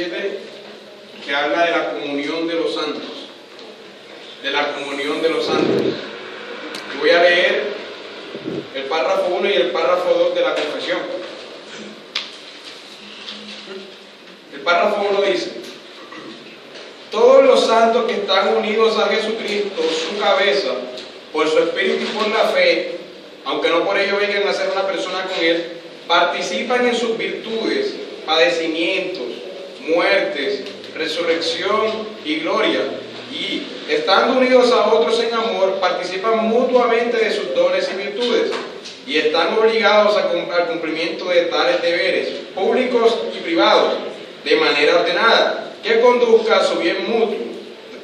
27, que habla de la comunión de los santos. De la comunión de los santos. Y voy a leer el párrafo 1 y el párrafo 2 de la confesión. El párrafo 1 dice: todos los santos que están unidos a Jesucristo, su cabeza, por su espíritu y por la fe, aunque no por ello vengan a ser una persona con él, participan en sus virtudes, padecimientos, muertes, resurrección y gloria, y estando unidos a otros en amor, participan mutuamente de sus dones y virtudes, y están obligados al cumplimiento de tales deberes, públicos y privados, de manera ordenada, que conduzca a su bien mutuo,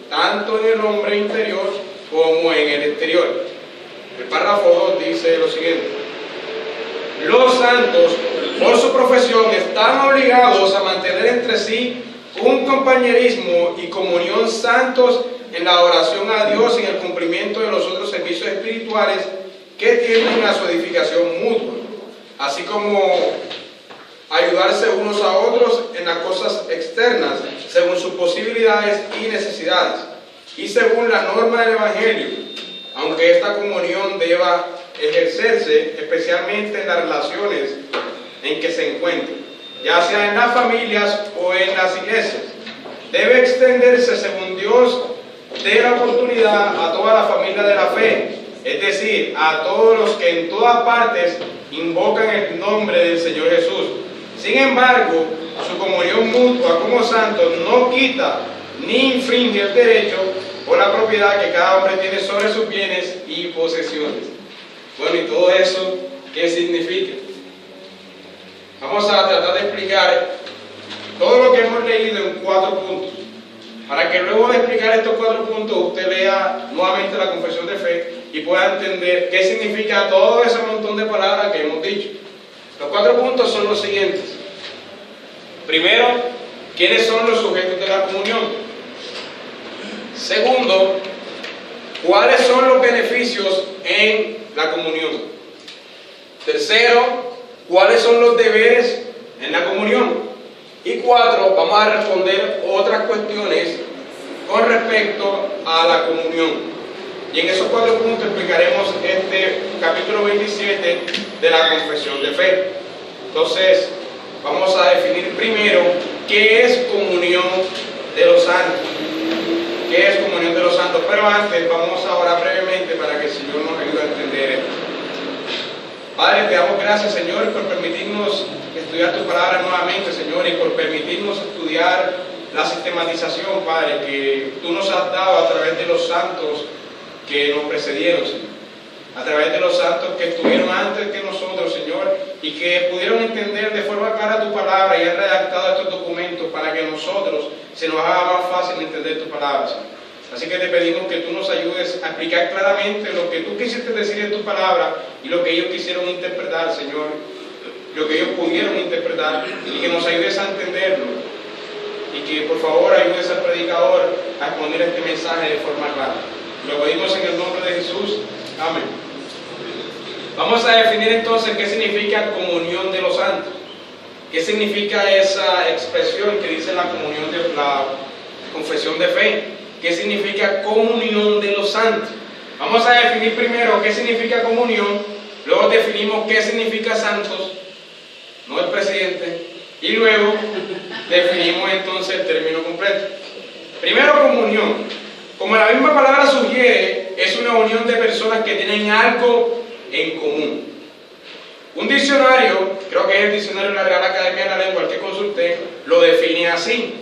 tanto en el hombre interior como en el exterior. El párrafo 2 dice lo siguiente: los santos, por su profesión, están obligados a mantener entre sí un compañerismo y comunión santos en la oración a Dios y en el cumplimiento de los otros servicios espirituales que tienden a su edificación mutua, así como ayudarse unos a otros en las cosas externas, según sus posibilidades y necesidades, y según la norma del Evangelio, aunque esta comunión deba ejercerse especialmente en las relaciones en que se encuentren, ya sea en las familias o en las iglesias. Debe extenderse, según Dios dé la oportunidad, a toda la familia de la fe, es decir, a todos los que en todas partes invocan el nombre del Señor Jesús. Sin embargo, su comunión mutua como santos no quita ni infringe el derecho o la propiedad que cada hombre tiene sobre sus bienes y posesiones. Bueno, ¿y todo eso qué significa? Vamos a tratar de explicar todo lo que hemos leído en 4 puntos, para que luego de explicar estos 4 puntos usted lea nuevamente la confesión de fe y pueda entender qué significa todo ese montón de palabras que hemos dicho. Los 4 puntos son los siguientes. Primero, ¿quiénes son los sujetos de la comunión? Segundo, ¿cuáles son los beneficios en la comunión? Tercero, ¿cuáles son los deberes en la comunión? Y 4, vamos a responder otras cuestiones con respecto a la comunión. Y en esos 4 puntos explicaremos este capítulo 27 de la confesión de fe. Entonces, vamos a definir primero qué es comunión de los santos. ¿Qué es comunión de los santos? Pero antes vamos a orar brevemente para que el Señor nos ayude a entender esto. Padre, te damos gracias, Señor, por permitirnos estudiar tu palabra nuevamente, Señor, y por permitirnos estudiar la sistematización, Padre, que tú nos has dado a través de los santos que nos precedieron, Señor. A través de los santos que estuvieron antes que nosotros, Señor, y que pudieron entender de forma clara tu palabra y han redactado estos documentos para que nosotros se nos haga más fácil entender tu palabra, Señor. Así que te pedimos que tú nos ayudes a explicar claramente lo que tú quisiste decir en tu palabra y lo que ellos quisieron interpretar, Señor, lo que ellos pudieron interpretar, y que nos ayudes a entenderlo, y que por favor ayudes al predicador a exponer este mensaje de forma clara. Lo pedimos en el nombre de Jesús. Amén. Vamos a definir entonces qué significa comunión de los santos. ¿Qué significa esa expresión que dice la comunión de la confesión de fe? ¿Qué significa comunión de los santos? Vamos a definir primero qué significa comunión, luego definimos qué significa santos, no el presidente, y luego definimos entonces el término completo. Primero, comunión. Como la misma palabra sugiere, es una unión de personas que tienen algo en común. Un diccionario, creo que es el diccionario de la Real Academia de la Lengua, el que consulté, lo define así: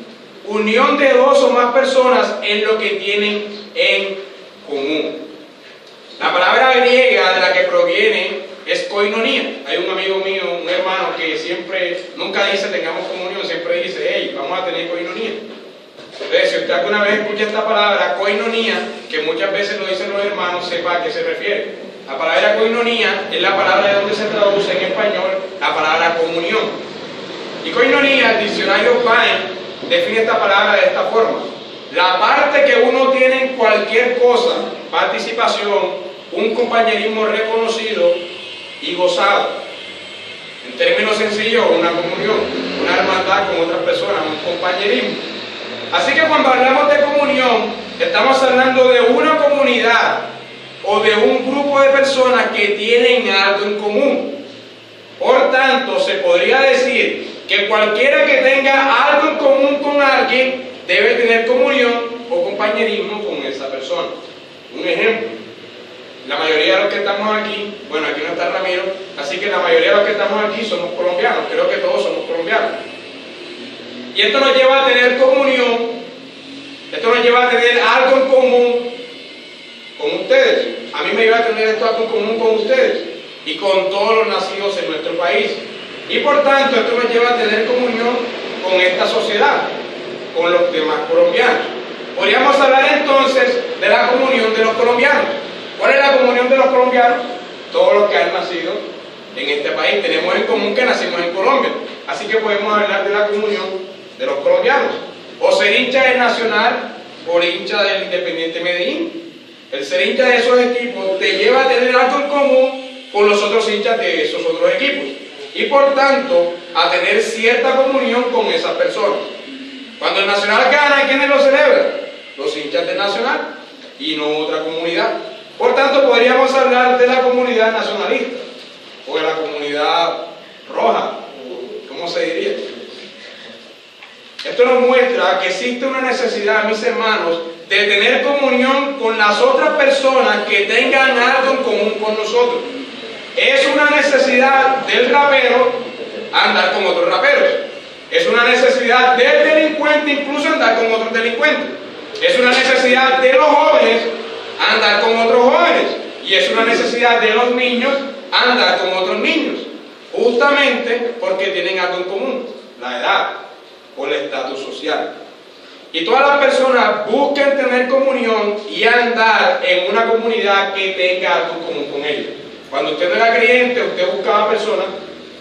unión de 2 o más personas en lo que tienen en común. La palabra griega de la que proviene es koinonía. Hay un amigo mío, un hermano, que nunca dice tengamos comunión, siempre dice, hey, vamos a tener koinonía. Entonces, si usted alguna vez escucha esta palabra, koinonía, que muchas veces lo dicen los hermanos, sepa a qué se refiere. La palabra koinonía es la palabra de donde se traduce en español la palabra comunión. Y koinonía, el diccionario Vine define esta palabra de esta forma: la parte que uno tiene en cualquier cosa, participación, un compañerismo reconocido y gozado. En términos sencillos, una comunión, una hermandad con otras personas, un compañerismo. Así que cuando hablamos de comunión, estamos hablando de una comunidad o de un grupo de personas que tienen algo en común. Por tanto, se podría decir que cualquiera que tenga algo en común con alguien debe tener comunión o compañerismo con esa persona. Un ejemplo, la mayoría de los que estamos aquí, bueno, aquí no está Ramiro, así que la mayoría de los que estamos aquí somos colombianos, creo que todos somos colombianos. Y esto nos lleva a tener comunión, esto nos lleva a tener algo en común con ustedes. A mí me lleva a tener esto algo en común con ustedes y con todos los nacidos en nuestro país. Y por tanto, esto nos lleva a tener comunión con esta sociedad, con los demás colombianos. Podríamos hablar entonces de la comunión de los colombianos. ¿Cuál es la comunión de los colombianos? Todos los que han nacido en este país. Tenemos en común que nacimos en Colombia. Así que podemos hablar de la comunión de los colombianos. O ser hincha del Nacional o hincha del Independiente Medellín. El ser hincha de esos equipos te lleva a tener algo en común con los otros hinchas de esos otros equipos. Y por tanto, a tener cierta comunión con esas personas. Cuando el Nacional gana, ¿quiénes lo celebran? Los hinchas del Nacional y no otra comunidad. Por tanto, podríamos hablar de la comunidad nacionalista o de la comunidad roja, ¿cómo se diría? Esto nos muestra que existe una necesidad, mis hermanos, de tener comunión con las otras personas que tengan algo en común con nosotros. Es una necesidad del rapero andar con otros raperos. Es una necesidad del delincuente incluso andar con otros delincuentes. Es una necesidad de los jóvenes andar con otros jóvenes. Y es una necesidad de los niños andar con otros niños. Justamente porque tienen algo en común, la edad o el estatus social. Y todas las personas buscan tener comunión y andar en una comunidad que tenga algo en común con ellos. Cuando usted no era creyente, usted buscaba personas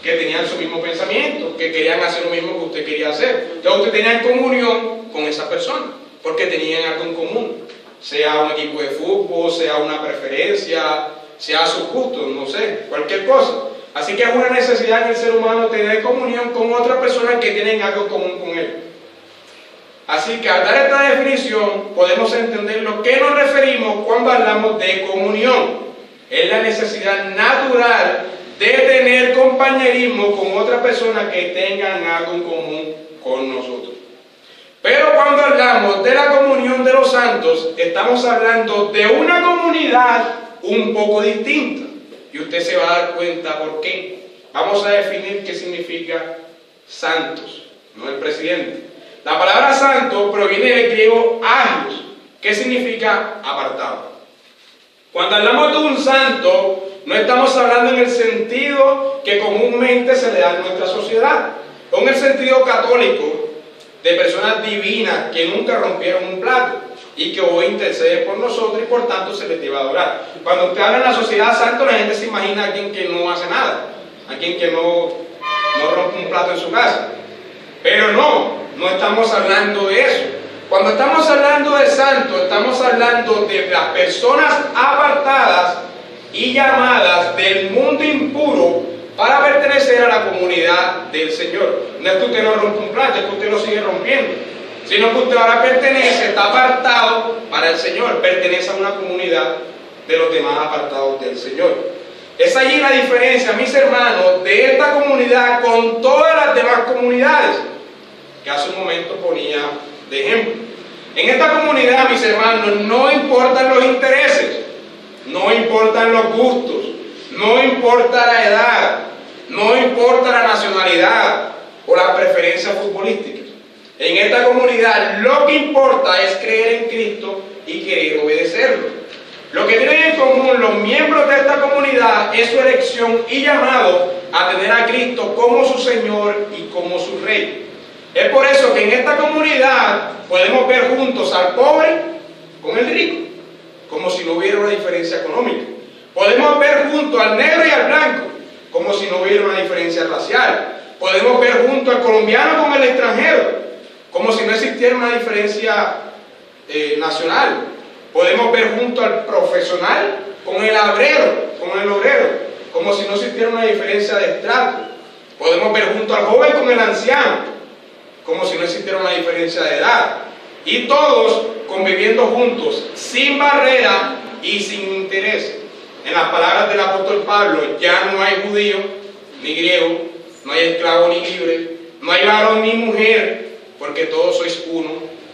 que tenían su mismo pensamiento, que querían hacer lo mismo que usted quería hacer. Entonces usted tenía comunión con esa persona, porque tenían algo en común. Sea un equipo de fútbol, sea una preferencia, sea sus gustos, no sé, cualquier cosa. Así que es una necesidad en el ser humano tener comunión con otras personas que tienen algo en común con él. Así que al dar esta definición, podemos entender lo que nos referimos cuando hablamos de comunión. Es la necesidad natural de tener compañerismo con otras personas que tengan algo en común con nosotros. Pero cuando hablamos de la comunión de los santos, estamos hablando de una comunidad un poco distinta. Y usted se va a dar cuenta por qué. Vamos a definir qué significa santos, no el presidente. La palabra santo proviene del griego agios, que significa apartado. Cuando hablamos de un santo, no estamos hablando en el sentido que comúnmente se le da en nuestra sociedad, o en el sentido católico de personas divinas que nunca rompieron un plato y que hoy interceden por nosotros y por tanto se les debe adorar. Cuando usted habla en la sociedad santo, la gente se imagina a alguien que no hace nada, a alguien que no rompe un plato en su casa. Pero no estamos hablando de eso. Cuando estamos hablando de santos, estamos hablando de las personas apartadas y llamadas del mundo impuro para pertenecer a la comunidad del Señor. No es que usted no rompa un plato, es que usted lo sigue rompiendo, sino que usted ahora pertenece, está apartado para el Señor, pertenece a una comunidad de los demás apartados del Señor. Es allí la diferencia, mis hermanos, de esta comunidad con todas las demás comunidades que hace un momento ponía de ejemplo. En esta comunidad, mis hermanos, no importan los intereses, no importan los gustos, no importa la edad, no importa la nacionalidad o las preferencias futbolísticas. En esta comunidad lo que importa es creer en Cristo y querer obedecerlo. Lo que tienen en común los miembros de esta comunidad es su elección y llamado a tener a Cristo como su Señor y como su Rey. Es por eso que en esta comunidad podemos ver juntos al pobre con el rico, como si no hubiera una diferencia económica. Podemos ver junto al negro y al blanco, como si no hubiera una diferencia racial. Podemos ver junto al colombiano con el extranjero, como si no existiera una diferencia nacional. Podemos ver junto al profesional con el obrero, como si no existiera una diferencia de estrato. Podemos ver junto al joven con el anciano, como si no existiera una diferencia de edad. Y todos conviviendo juntos, sin barrera y sin interés. En las palabras del apóstol Pablo, ya no hay judío ni griego, no hay esclavo ni libre, no hay varón ni mujer, porque todos sois uno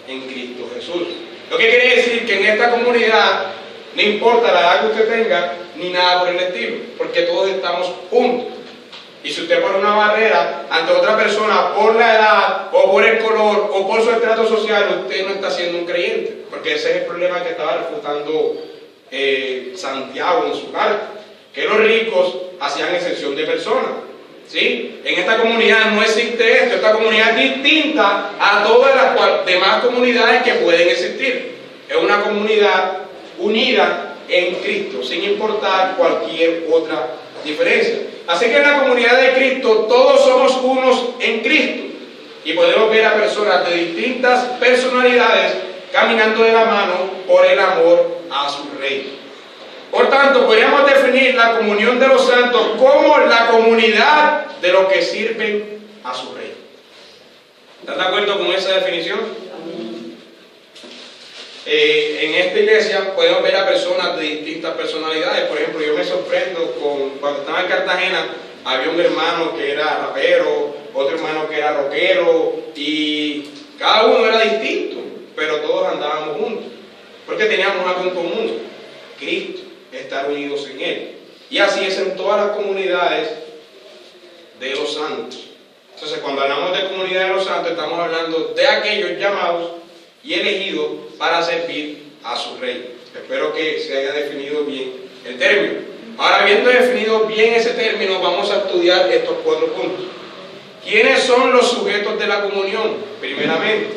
en Cristo Jesús. Lo que quiere decir que en esta comunidad no importa la edad que usted tenga, ni nada por el estilo, porque todos estamos juntos. Y si usted pone una barrera ante otra persona por la edad, o por el color, o por su estrato social, usted no está siendo un creyente, porque ese es el problema que estaba refutando Santiago en su carta, que los ricos hacían excepción de personas. ¿Sí? En esta comunidad no existe esto. Esta comunidad es distinta a todas las demás comunidades que pueden existir. Es una comunidad unida en Cristo, sin importar cualquier otra diferencia. Así que en la comunidad de Cristo todos somos unos en Cristo, y podemos ver a personas de distintas personalidades caminando de la mano por el amor a su Rey. Por tanto, podríamos definir la comunión de los santos como la comunidad de los que sirven a su Rey. ¿Están de acuerdo con esa definición? En esta iglesia podemos ver a personas de distintas personalidades. Por ejemplo, yo me sorprendo cuando estaba en Cartagena, había un hermano que era rapero, otro hermano que era rockero, y cada uno era distinto, pero todos andábamos juntos, porque teníamos algo en común: Cristo, estar unidos en Él. Y así es en todas las comunidades de los santos. Entonces, cuando hablamos de comunidad de los santos, estamos hablando de aquellos llamados y elegidos para servir a su Rey. Espero que se haya definido bien el término. Ahora, habiendo definido bien ese término, vamos a estudiar estos 4 puntos. ¿Quiénes son los sujetos de la comunión? Primeramente,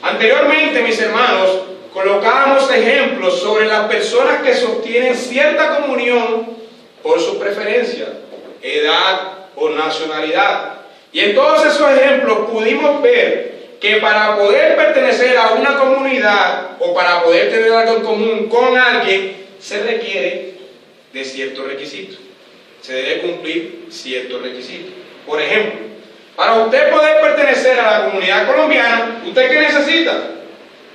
anteriormente, mis hermanos, colocábamos ejemplos sobre las personas que sostienen cierta comunión por su preferencia, edad o nacionalidad. Y en todos esos ejemplos pudimos ver que para poder pertenecer a una comunidad o para poder tener algo en común con alguien, se requiere de ciertos requisitos. Se debe cumplir ciertos requisitos. Por ejemplo, para usted poder pertenecer a la comunidad colombiana, ¿usted qué necesita?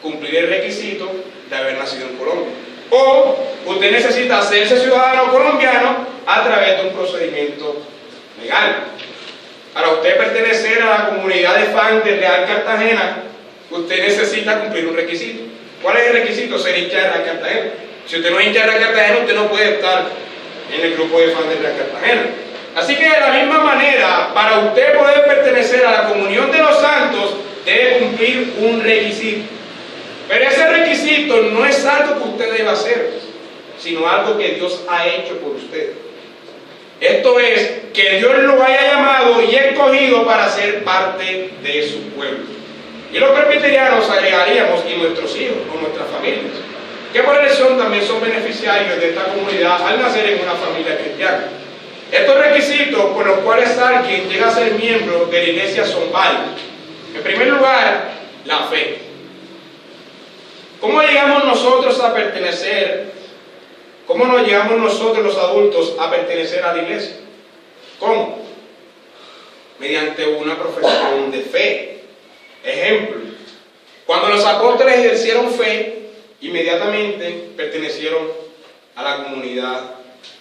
Cumplir el requisito de haber nacido en Colombia. O usted necesita hacerse ciudadano colombiano a través de un procedimiento legal. Para usted pertenecer a la comunidad de fans de Real Cartagena, usted necesita cumplir un requisito. ¿Cuál es el requisito? Ser hincha de Real Cartagena. Si usted no es hincha de Real Cartagena, usted no puede estar en el grupo de fans de Real Cartagena. Así que de la misma manera, para usted poder pertenecer a la comunión de los santos, debe cumplir un requisito. Pero ese requisito no es algo que usted deba hacer, sino algo que Dios ha hecho por usted. Esto es, que Dios lo haya llamado y escogido para ser parte de su pueblo. Y los presbiterianos agregaríamos, y nuestros hijos o nuestras familias, que por elección también son beneficiarios de esta comunidad al nacer en una familia cristiana. Estos requisitos por los cuales alguien llega a ser miembro de la iglesia son varios. En primer lugar, la fe. ¿Cómo llegamos nosotros a pertenecer? ¿Cómo nos llegamos nosotros los adultos a pertenecer a la iglesia? ¿Cómo? Mediante una profesión de fe. Ejemplo, cuando los apóstoles ejercieron fe, inmediatamente pertenecieron a la comunidad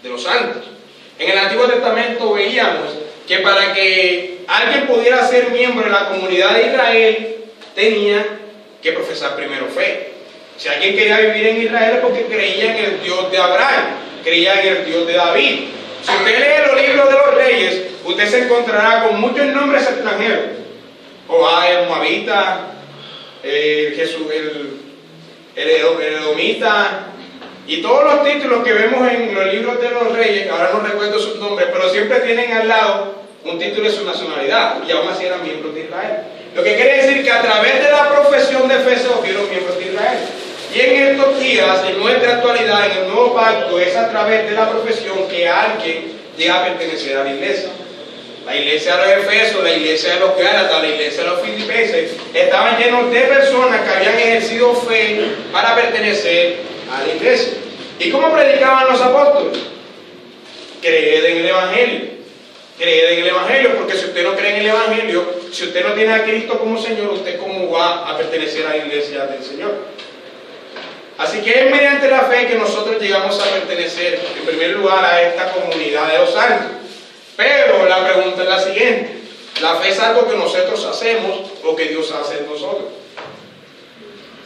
de los santos. En el Antiguo Testamento veíamos que para que alguien pudiera ser miembro de la comunidad de Israel, tenía que profesar primero fe. Si alguien quería vivir en Israel es porque creía en el Dios de Abraham, creía en el Dios de David. Si usted lee los libros de los reyes, usted se encontrará con muchos nombres extranjeros. El Moabita, el Edomita, y todos los títulos que vemos en los libros de los reyes, ahora no recuerdo sus nombres, pero siempre tienen al lado un título de su nacionalidad, y aún así eran miembros de Israel. Lo que quiere decir que a través de la profesión de fe se volvieron miembros de Israel. Y en estos días, en nuestra actualidad, en el nuevo pacto, es a través de la profesión que alguien llega a pertenecer a la iglesia. La iglesia de los Efesios, la iglesia de los Gálatas, la iglesia de los Filipenses, estaban llenos de personas que habían ejercido fe para pertenecer a la iglesia. ¿Y cómo predicaban los apóstoles? Creed en el Evangelio. creer en el Evangelio, porque si usted no cree en el Evangelio, si usted no tiene a Cristo como Señor, ¿usted cómo va a pertenecer a la iglesia del Señor? Así que es mediante la fe que nosotros llegamos a pertenecer, en primer lugar, a esta comunidad de los santos. Pero la pregunta es la siguiente: ¿la fe es algo que nosotros hacemos o que Dios hace en nosotros?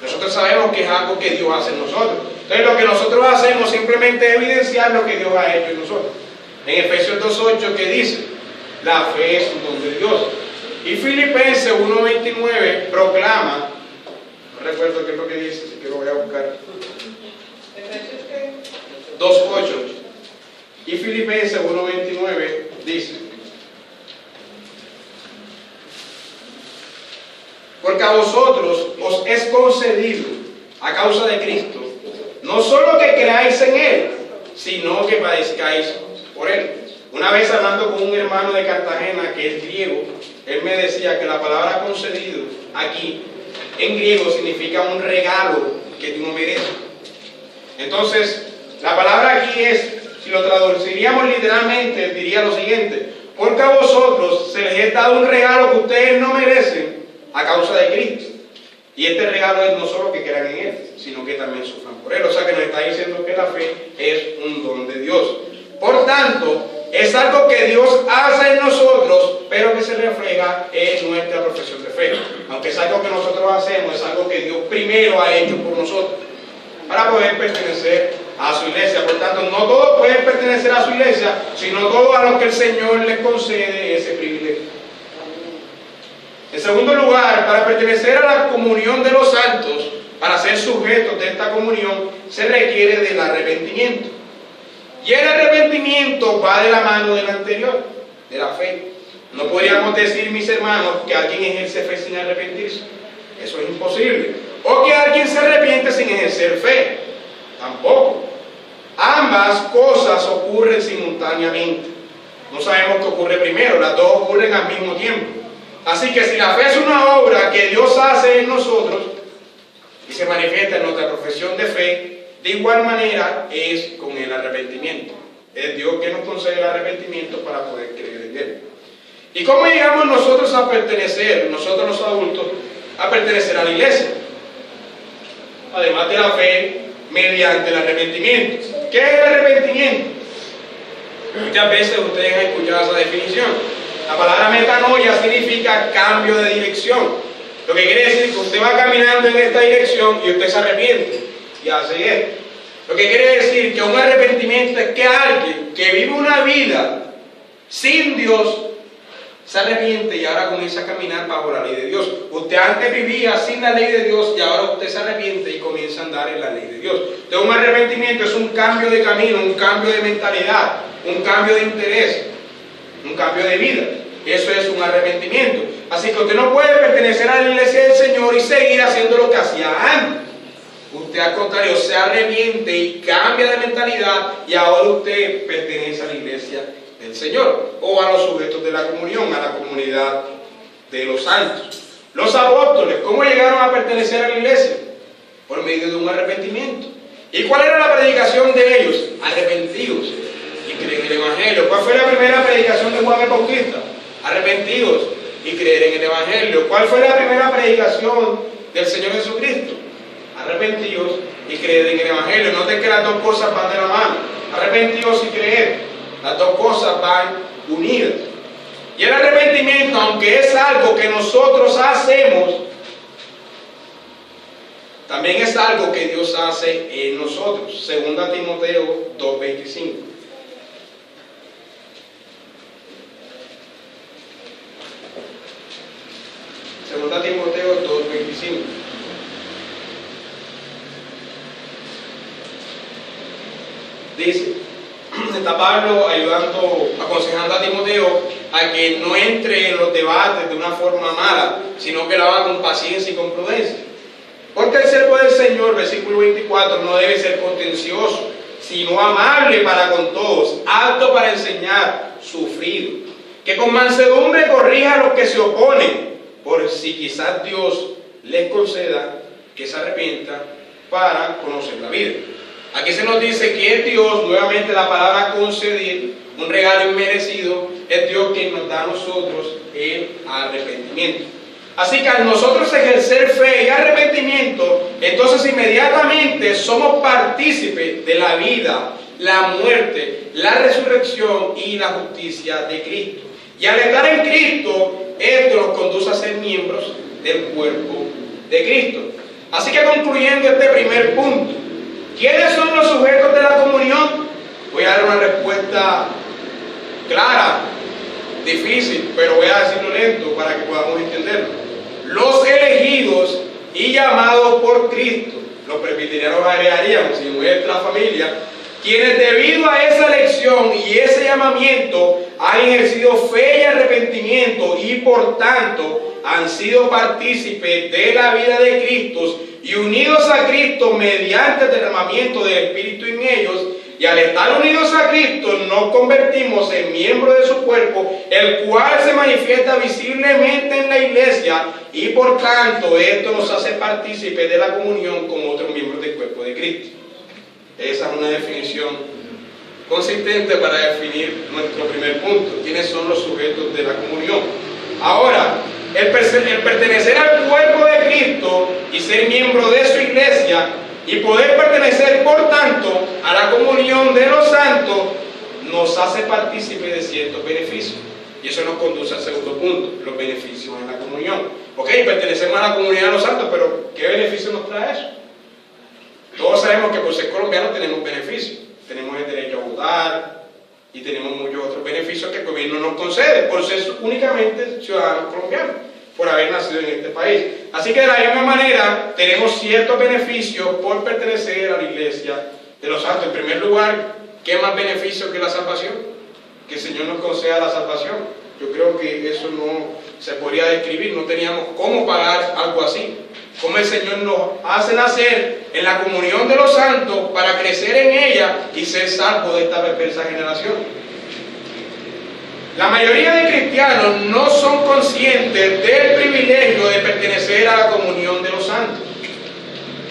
Nosotros sabemos que es algo que Dios hace en nosotros. Entonces lo que nosotros hacemos simplemente es evidenciar lo que Dios ha hecho en nosotros. En Efesios 2:8, que dice: la fe es un don de Dios. Y Filipenses 1:29 proclama, no recuerdo qué es lo que dice, así que lo voy a buscar. 2:8. Y Filipenses 1:29 dice: porque a vosotros os es concedido, a causa de Cristo, no solo que creáis en Él, sino que padezcáis por Él. Una vez hablando con un hermano de Cartagena que es griego, él me decía que la palabra concedido aquí en griego significa un regalo que tú no mereces. Entonces, la palabra aquí es, si lo traduciríamos literalmente, diría lo siguiente: porque a vosotros se les ha dado un regalo que ustedes no merecen a causa de Cristo. Y este regalo es no solo que crean en Él, sino que también sufran por Él. O sea que nos está diciendo que la fe es un don de Dios. Por tanto, es algo que Dios hace en nosotros, pero que se refleja en nuestra profesión de fe. Aunque es algo que nosotros hacemos, es algo que Dios primero ha hecho por nosotros, para poder pertenecer a su iglesia. Por tanto, no todos pueden pertenecer a su iglesia, sino todos a los que el Señor les concede ese privilegio. En segundo lugar, para pertenecer a la comunión de los santos, para ser sujetos de esta comunión, se requiere del arrepentimiento. Y el arrepentimiento va de la mano del anterior, de la fe. No podríamos decir, mis hermanos, que alguien ejerce fe sin arrepentirse. Eso es imposible. O que alguien se arrepiente sin ejercer fe. Tampoco. Ambas cosas ocurren simultáneamente. No sabemos qué ocurre primero, las dos ocurren al mismo tiempo. Así que si la fe es una obra que Dios hace en nosotros y se manifiesta en nuestra profesión de fe, de igual manera es con el arrepentimiento. Es Dios que nos concede el arrepentimiento para poder creer en Él. ¿Y cómo llegamos nosotros a pertenecer, nosotros los adultos, a pertenecer a la iglesia? Además de la fe, mediante el arrepentimiento. ¿Qué es el arrepentimiento? Muchas veces ustedes han escuchado esa definición. La palabra metanoia significa cambio de dirección. Lo que quiere decir que usted va caminando en esta dirección y usted se arrepiente y hace esto. Lo que quiere decir que un arrepentimiento es que alguien que vive una vida sin Dios se arrepiente y ahora comienza a caminar bajo la ley de Dios. Usted antes vivía sin la ley de Dios y ahora usted se arrepiente y comienza a andar en la ley de Dios. Entonces un arrepentimiento es un cambio de camino, un cambio de mentalidad, un cambio de interés, un cambio de vida. Eso es un arrepentimiento. Así que usted no puede pertenecer a la iglesia del Señor y seguir haciendo lo que hacía antes. Usted al contrario se arrepiente y cambia de mentalidad y ahora usted pertenece a la iglesia del Señor o a los sujetos de la comunión, a la comunidad de los santos. Los apóstoles, ¿cómo llegaron a pertenecer a la iglesia? Por medio de un arrepentimiento. ¿Y cuál era la predicación de ellos? Arrepentidos y creen en el Evangelio. ¿Cuál fue la primera predicación de Juan el Bautista? Arrepentidos y creer en el Evangelio. ¿Cuál fue la primera predicación del Señor Jesucristo? Arrepentidos y creer en el Evangelio. Noten que las dos cosas van de la mano. Arrepentidos y creer. Las dos cosas van unidas. Y el arrepentimiento, aunque es algo que nosotros hacemos, también es algo que Dios hace en nosotros. 2 Timoteo 2:25. Segunda Timoteo 2:25. Dice, está Pablo ayudando, aconsejando a Timoteo a que no entre en los debates de una forma mala, sino que lo haga con paciencia y con prudencia. Porque el siervo del Señor, versículo 24, no debe ser contencioso, sino amable para con todos, apto para enseñar, sufrido, que con mansedumbre corrija a los que se oponen, por si quizás Dios les conceda que se arrepienta para conocer la vida. Aquí se nos dice que es Dios, nuevamente la palabra conceder, un regalo inmerecido, es Dios quien nos da a nosotros el arrepentimiento. Así que al nosotros ejercer fe y arrepentimiento, entonces inmediatamente somos partícipes de la vida, la muerte, la resurrección y la justicia de Cristo. Y al estar en Cristo, esto nos conduce a ser miembros del cuerpo de Cristo. Así que concluyendo este primer punto, ¿quiénes son los sujetos de la comunión? Voy a dar una respuesta clara, difícil, pero voy a decirlo lento para que podamos entenderlo. Los elegidos y llamados por Cristo, los presbiterianos agregaríamos, si nuestra familia, quienes debido a esa elección y ese llamamiento han ejercido fe y arrepentimiento y por tanto han sido partícipes de la vida de Cristo y unidos a Cristo mediante el derramamiento del Espíritu en ellos, y al estar unidos a Cristo nos convertimos en miembros de su cuerpo, el cual se manifiesta visiblemente en la iglesia, y por tanto esto nos hace partícipes de la comunión con otros miembros del cuerpo de Cristo. Esa es una definición consistente para definir nuestro primer punto. ¿Quiénes son los sujetos de la comunión? Ahora, el pertenecer al cuerpo de Cristo y ser miembro de su iglesia y poder pertenecer, por tanto, a la comunión de los santos, nos hace partícipes de ciertos beneficios. Y eso nos conduce al segundo punto, los beneficios en la comunión. Ok, pertenecemos a la comunidad de los santos, pero ¿qué beneficio nos trae eso? Todos sabemos que por ser colombianos tenemos beneficios. Tenemos el derecho a votar y tenemos muchos otros beneficios que el gobierno nos concede por ser únicamente ciudadanos colombianos, por haber nacido en este país. Así que de la misma manera tenemos ciertos beneficios por pertenecer a la iglesia de los santos. En primer lugar, ¿qué más beneficio que la salvación? Que el Señor nos conceda la salvación. Yo creo que eso no se podría describir, no teníamos cómo pagar algo así. Como el Señor nos hace nacer en la comunión de los santos para crecer en ella y ser salvos de esta perversa generación. La mayoría de cristianos no son conscientes del privilegio de pertenecer a la comunión de los santos.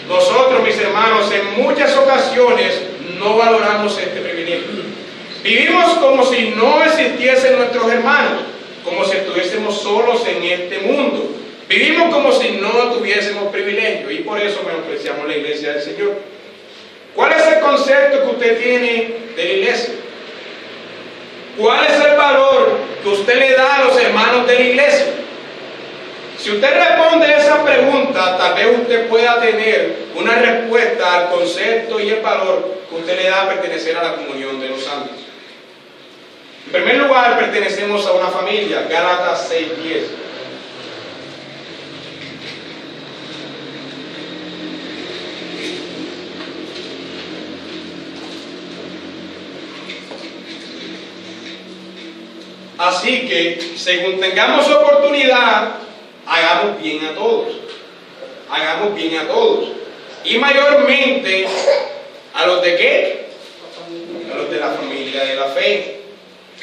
Nosotros, mis hermanos, en muchas ocasiones no valoramos este privilegio. Vivimos como si no existiesen nuestros hermanos, como si estuviésemos solos en este mundo. Vivimos como si no tuviésemos privilegio y por eso menospreciamos la iglesia del Señor. ¿Cuál es el concepto que usted tiene de la iglesia? ¿Cuál es el valor que usted le da a los hermanos de la iglesia? Si usted responde esa pregunta, tal vez usted pueda tener una respuesta al concepto y el valor que usted le da a pertenecer a la comunión de los santos. En primer lugar, pertenecemos a una familia, Gálatas 6:10. Así que, según tengamos oportunidad, hagamos bien a todos. Hagamos bien a todos. Y mayormente, ¿a los de qué? A los de la familia de la fe.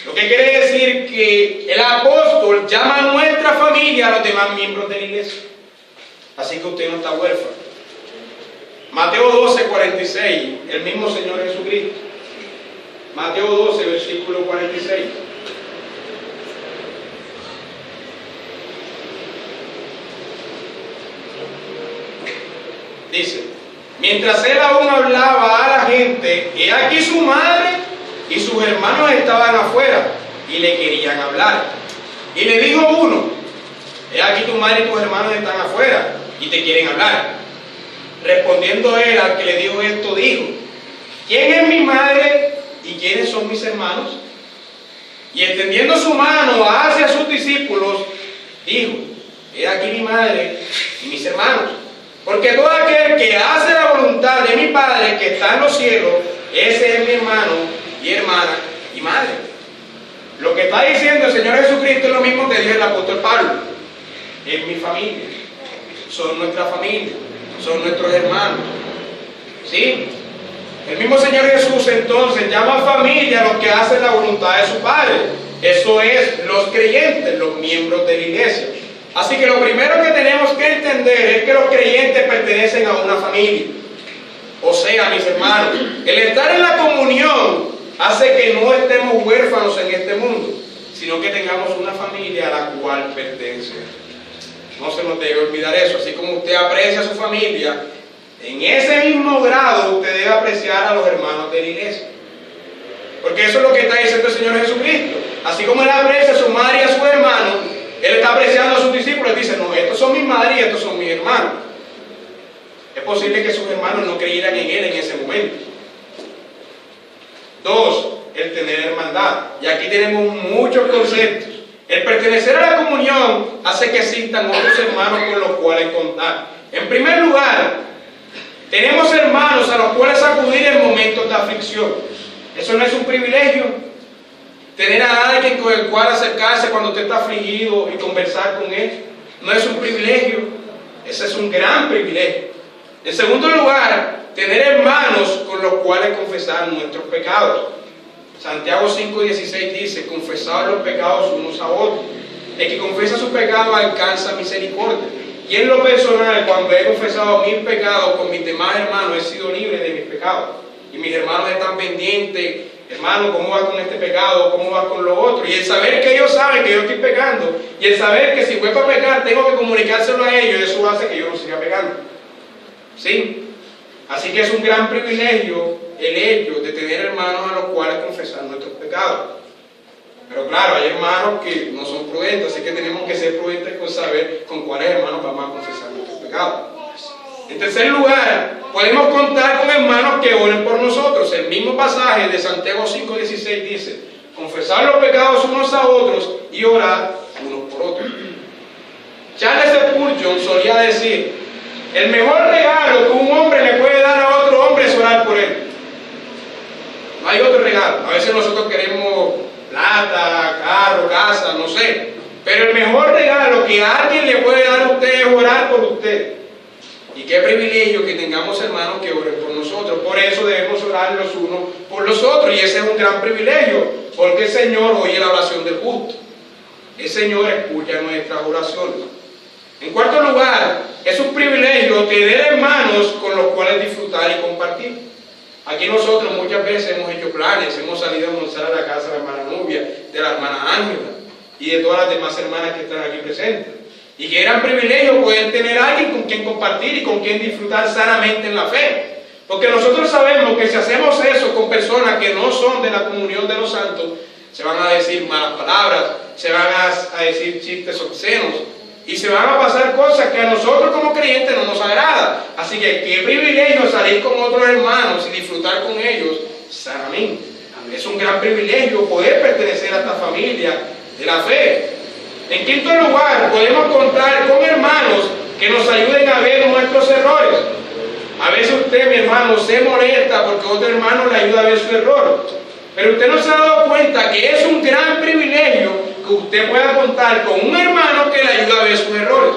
Lo que quiere decir que el apóstol llama a nuestra familia a los demás miembros de la iglesia. Así que usted no está huérfano. Mateo 12:46, el mismo Señor Jesucristo. Mateo 12, versículo 46. Dice, mientras él aún hablaba a la gente, he aquí su madre y sus hermanos estaban afuera y le querían hablar. Y le dijo uno, he aquí tu madre y tus hermanos están afuera y te quieren hablar. Respondiendo él al que le dijo esto, dijo, ¿quién es mi madre y quiénes son mis hermanos? Y extendiendo su mano hacia sus discípulos, dijo, he aquí mi madre y mis hermanos. Porque todo aquel que hace la voluntad de mi Padre que está en los cielos, ese es mi hermano y hermana y madre. Lo que está diciendo el Señor Jesucristo es lo mismo que dijo el apóstol Pablo. Es mi familia, son nuestra familia, son nuestros hermanos. ¿Sí? El mismo Señor Jesús entonces llama familia a los que hacen la voluntad de su Padre. Eso es los creyentes, los miembros de la iglesia. Así que lo primero que tenemos que entender es que los creyentes pertenecen a una familia. O sea, mis hermanos, el estar en la comunión hace que no estemos huérfanos en este mundo, sino que tengamos una familia a la cual pertenece. No se nos debe olvidar eso. Así como usted aprecia a su familia, en ese mismo grado usted debe apreciar a los hermanos de la iglesia. Porque eso es lo que está diciendo el Señor Jesucristo. Así como Él aprecia a su madre y a sus hermanos, Él está apreciando a sus discípulos y dice, no, estos son mis madres y estos son mis hermanos. Es posible que sus hermanos no creyeran en Él en ese momento. 2, el tener hermandad. Y aquí tenemos muchos conceptos. El pertenecer a la comunión hace que existan otros hermanos con los cuales contar. En primer lugar, tenemos hermanos a los cuales acudir en momentos de aflicción. Eso no es un privilegio. Tener a alguien con el cual acercarse cuando usted está afligido y conversar con él, no es un privilegio. Ese es un gran privilegio. En segundo lugar, tener hermanos con los cuales confesar nuestros pecados. Santiago 5:16 dice, confesad los pecados unos a otros. El que confiesa su pecado alcanza misericordia. Y en lo personal, cuando he confesado mis pecados con mis demás hermanos, he sido libre de mis pecados. Y mis hermanos están pendientes, hermano, ¿cómo va con este pecado? ¿Cómo va con lo otro? Y el saber que ellos saben que yo estoy pecando, y el saber que si vuelvo a pecar, tengo que comunicárselo a ellos, eso hace que yo no siga pecando. ¿Sí? Así que es un gran privilegio el hecho de tener hermanos a los cuales confesar nuestros pecados. Pero claro, hay hermanos que no son prudentes, así que tenemos que ser prudentes con saber con cuáles hermanos vamos a confesar nuestros pecados. En tercer lugar, podemos contar con hermanos que oren por nosotros. El mismo pasaje de Santiago 5:16 dice, confesar los pecados unos a otros y orar unos por otros. Charles Spurgeon solía decir, el mejor regalo que un hombre le puede dar a otro hombre es orar por él. No hay otro regalo. A veces nosotros queremos plata, carro, casa, no sé. Pero el mejor regalo que alguien le puede dar a usted es orar por usted. Y qué privilegio que tengamos hermanos que oren por nosotros. Por eso debemos orar los unos por los otros. Y ese es un gran privilegio, porque el Señor oye la oración del justo. El Señor escucha nuestras oraciones. En cuarto lugar, es un privilegio tener hermanos con los cuales disfrutar y compartir. Aquí nosotros muchas veces hemos hecho planes, hemos salido a almorzar a la casa de la hermana Nubia, de la hermana Ángela y de todas las demás hermanas que están aquí presentes. Y que gran privilegio poder tener a alguien con quien compartir y con quien disfrutar sanamente en la fe. Porque nosotros sabemos que si hacemos eso con personas que no son de la comunión de los santos, se van a decir malas palabras, se van a decir chistes obscenos, y se van a pasar cosas que a nosotros como creyentes no nos agrada. Así que qué privilegio salir con otros hermanos y disfrutar con ellos sanamente. Es un gran privilegio poder pertenecer a esta familia de la fe. En quinto lugar, podemos contar con hermanos que nos ayuden a ver nuestros errores. A veces usted, mi hermano, se molesta porque otro hermano le ayuda a ver su error. Pero usted no se ha dado cuenta que es un gran privilegio que usted pueda contar con un hermano que le ayuda a ver sus errores.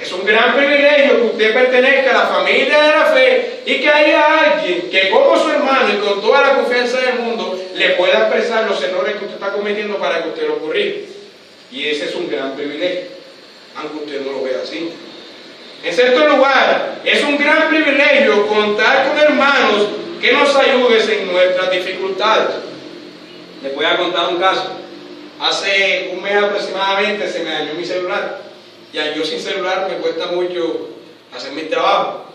Es un gran privilegio que usted pertenezca a la familia de la fe y que haya alguien que como su hermano y con toda la confianza del mundo le pueda expresar los errores que usted está cometiendo para que usted los corrija. Y ese es un gran privilegio, aunque usted no lo vea así. En sexto lugar, es un gran privilegio contar con hermanos que nos ayuden en nuestras dificultades. Les voy a contar un caso. Hace un mes aproximadamente se me dañó mi celular. Ya yo sin celular me cuesta mucho hacer mi trabajo.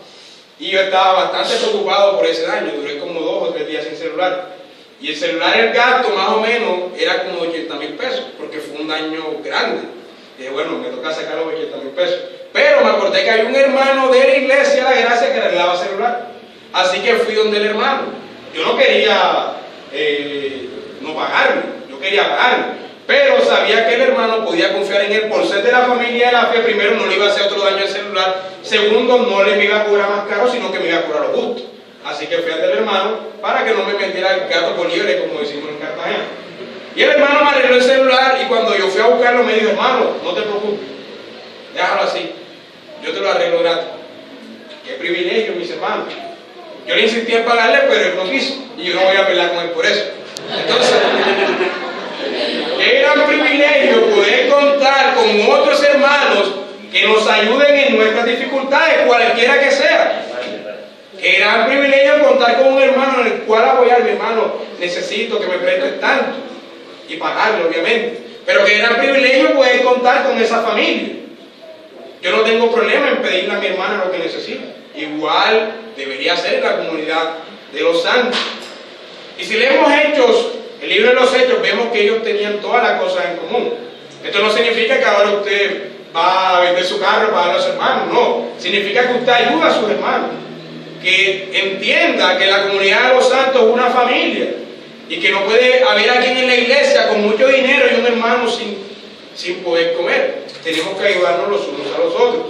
Y yo estaba bastante preocupado por ese daño. Duré como 2 o 3 días sin celular. Y el celular, el gasto más o menos era como 80,000 pesos, porque fue un daño grande. Y dije, bueno, me toca sacar los 80,000 pesos. Pero me acordé que había un hermano de la iglesia, la gracia, que arreglaba celular. Así que fui donde el hermano. Yo no quería no pagarme, yo quería pagarme. Pero sabía que el hermano podía confiar en él por ser de la familia de la fe. Primero, no le iba a hacer otro daño al celular. Segundo, no le iba a cobrar más caro, sino que me iba a cobrar lo justo. Así que fui al del hermano para que no me metiera el gato por liebre, como decimos en Cartagena. Y el hermano me arregló el celular y cuando yo fui a buscarlo me dijo, hermano, no te preocupes, déjalo así, yo te lo arreglo gratis. Qué privilegio, mis hermanos. Yo le insistí en pagarle, pero él no quiso y yo no voy a pelear con él por eso. Entonces, qué gran privilegio poder contar con otros hermanos que nos ayuden en nuestras dificultades, cualquiera que sea. Qué gran privilegio contar con un hermano en el cual apoyar. Mi hermano, necesito que me prestes tanto. Y pagarlo, obviamente. Pero qué gran privilegio poder contar con esa familia. Yo no tengo problema en pedirle a mi hermana lo que necesita. Igual debería ser la comunidad de los santos. Y si leemos Hechos, el libro de los Hechos, vemos que ellos tenían todas las cosas en común. Esto no significa que ahora usted va a vender su carro para darle a su hermano, no. Significa que usted ayuda a sus hermanos. Que entienda que la comunidad de los santos es una familia. Y que no puede haber alguien en la iglesia con mucho dinero y un hermano sin poder comer. Tenemos que ayudarnos los unos a los otros.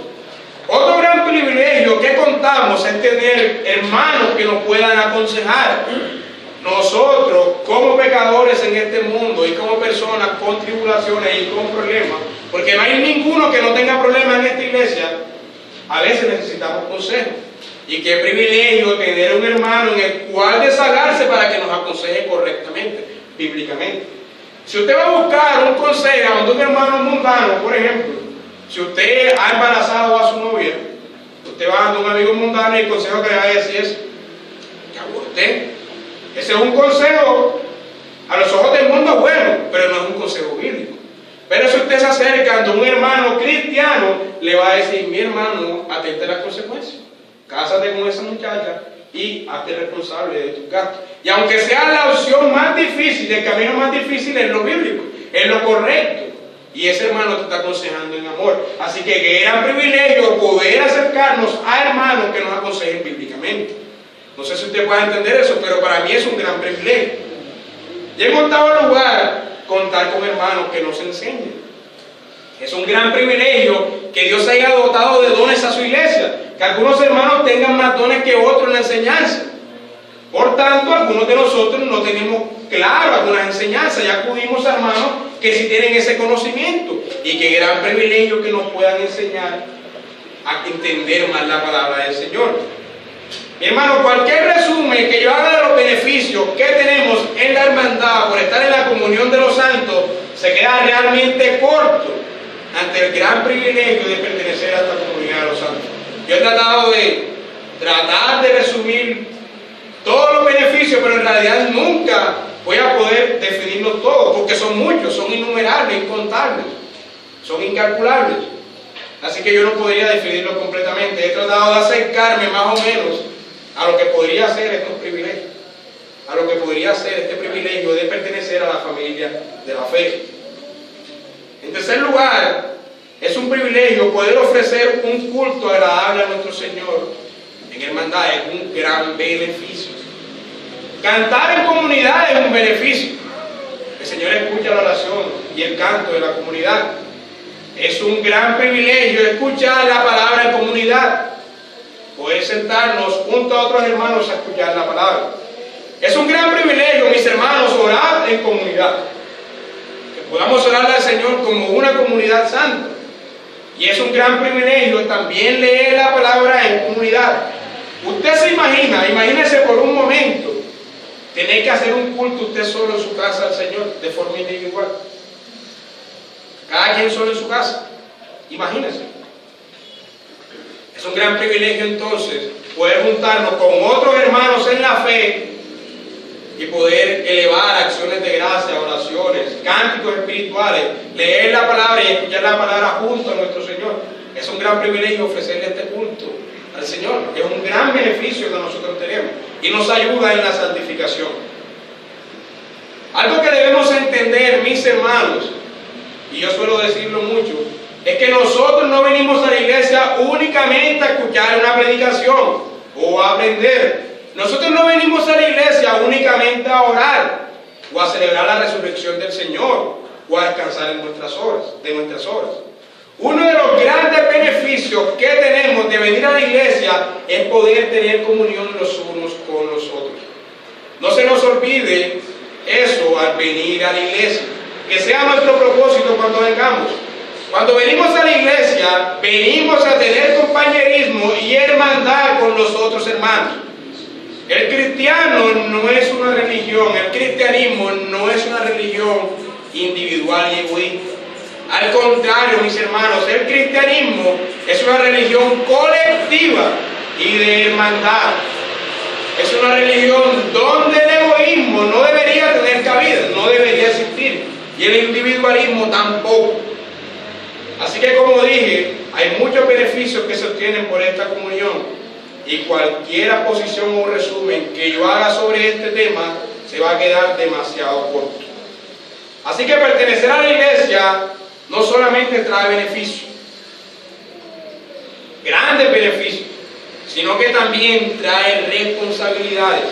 Otro gran privilegio que contamos es tener hermanos que nos puedan aconsejar. Nosotros, como pecadores en este mundo y como personas con tribulaciones y con problemas, porque no hay ninguno que no tenga problemas en esta iglesia, a veces necesitamos consejo. Y qué privilegio tener un hermano en el cual desahogarse para que nos aconseje correctamente, bíblicamente. Si usted va a buscar un consejo de un hermano mundano, por ejemplo, si usted ha embarazado a su novia, usted va a un amigo mundano y el consejo que le va a decir es que aborte. Ese es un consejo, a los ojos del mundo bueno, pero no es un consejo bíblico. Pero si usted se acerca a un hermano cristiano, le va a decir, mi hermano, atente a las consecuencias. Cásate con esa muchacha y hazte responsable de tus gastos. Y aunque sea la opción más difícil, el camino más difícil es lo bíblico, es lo correcto. Y ese hermano te está aconsejando en amor. Así que qué gran privilegio poder acercarnos a hermanos que nos aconsejen bíblicamente. No sé si usted puede entender eso, pero para mí es un gran privilegio. Y en octavo lugar, contar con hermanos que nos enseñen. Es un gran privilegio que Dios haya dotado de dones a su iglesia. Que algunos hermanos tengan más dones que otros en la enseñanza. Por tanto, algunos de nosotros no tenemos claro algunas enseñanzas. Ya acudimos a hermanos que sí tienen ese conocimiento. Y qué gran privilegio que nos puedan enseñar a entender más la palabra del Señor. Mi hermano, cualquier resumen que yo haga de los beneficios que tenemos en la hermandad por estar en la comunión de los santos se queda realmente corto ante el gran privilegio de pertenecer a esta comunidad de los santos. Yo he tratado de resumir todos los beneficios, pero en realidad nunca voy a poder definirlos todos, porque son muchos, son innumerables, incontables, son incalculables. Así que yo no podría definirlos completamente. He tratado de acercarme más o menos a lo que podría ser estos privilegios, a lo que podría ser este privilegio de pertenecer a la familia de la fe. En tercer lugar, es un privilegio poder ofrecer un culto agradable a nuestro Señor en hermandad, es un gran beneficio. Cantar en comunidad es un beneficio. El Señor escucha la oración y el canto de la comunidad. Es un gran privilegio escuchar la palabra en comunidad. Poder sentarnos junto a otros hermanos a escuchar la palabra. Es un gran privilegio, mis hermanos, orar en comunidad. Que podamos orarle al Señor como una comunidad santa. Y es un gran privilegio también leer la palabra en comunidad. Usted se imagínese por un momento, tener que hacer un culto usted solo en su casa al Señor, de forma individual. Cada quien solo en su casa. Imagínese. Es un gran privilegio entonces poder juntarnos con otros hermanos en la fe y poder elevar acciones de gracia, oraciones, cánticos espirituales, leer la palabra y escuchar la palabra junto a nuestro Señor. Es un gran privilegio ofrecerle este culto al Señor. Es un gran beneficio que nosotros tenemos y nos ayuda en la santificación. Algo que debemos entender, mis hermanos, y yo suelo decirlo mucho, es que nosotros no venimos a la iglesia únicamente a escuchar una predicación o a aprender. Nosotros no venimos a la iglesia únicamente a orar o a celebrar la resurrección del Señor o a descansar en nuestras horas. Uno de los grandes beneficios que tenemos de venir a la iglesia es poder tener comunión los unos con los otros. No se nos olvide eso al venir a la iglesia, que sea nuestro propósito cuando vengamos. Cuando venimos a la iglesia, venimos a tener compañerismo y hermandad con los otros hermanos. El cristiano no es una religión, el cristianismo no es una religión individual y egoísta. Al contrario, mis hermanos, el cristianismo es una religión colectiva y de hermandad. es una religión donde el egoísmo no debería tener cabida, no debería existir, y el individualismo tampoco. Así que, como dije, hay muchos beneficios que se obtienen por esta comunión, y cualquier posición o resumen que yo haga sobre este tema se va a quedar demasiado corto. Así que pertenecer a la iglesia no solamente trae beneficios, grandes beneficios, sino que también trae responsabilidades.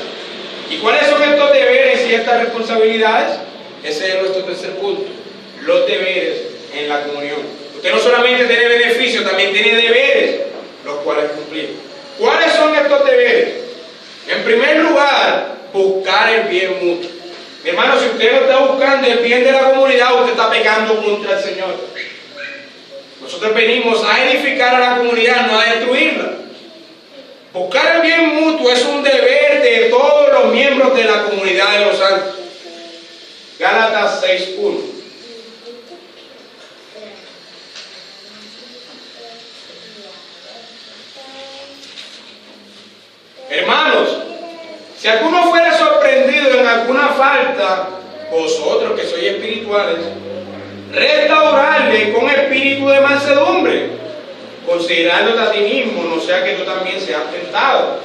¿Y cuáles son estos deberes y estas responsabilidades? Ese es nuestro tercer punto, los deberes en la comunión. Usted no solamente tiene beneficios, también tiene deberes, los cuales cumplir. ¿Cuáles son estos deberes? En primer lugar, buscar el bien mutuo. Mi hermano, si usted no está buscando el bien de la comunidad, usted está pecando contra el Señor. Nosotros venimos a edificar a la comunidad, no a destruirla. Buscar el bien mutuo es un deber de todos los miembros de la comunidad de los santos. Gálatas 6:1. Hermanos, si alguno fuera sorprendido en alguna falta, vosotros que sois espirituales, restaurarle con espíritu de mansedumbre, considerándote a ti mismo, no sea que tú también seas tentado.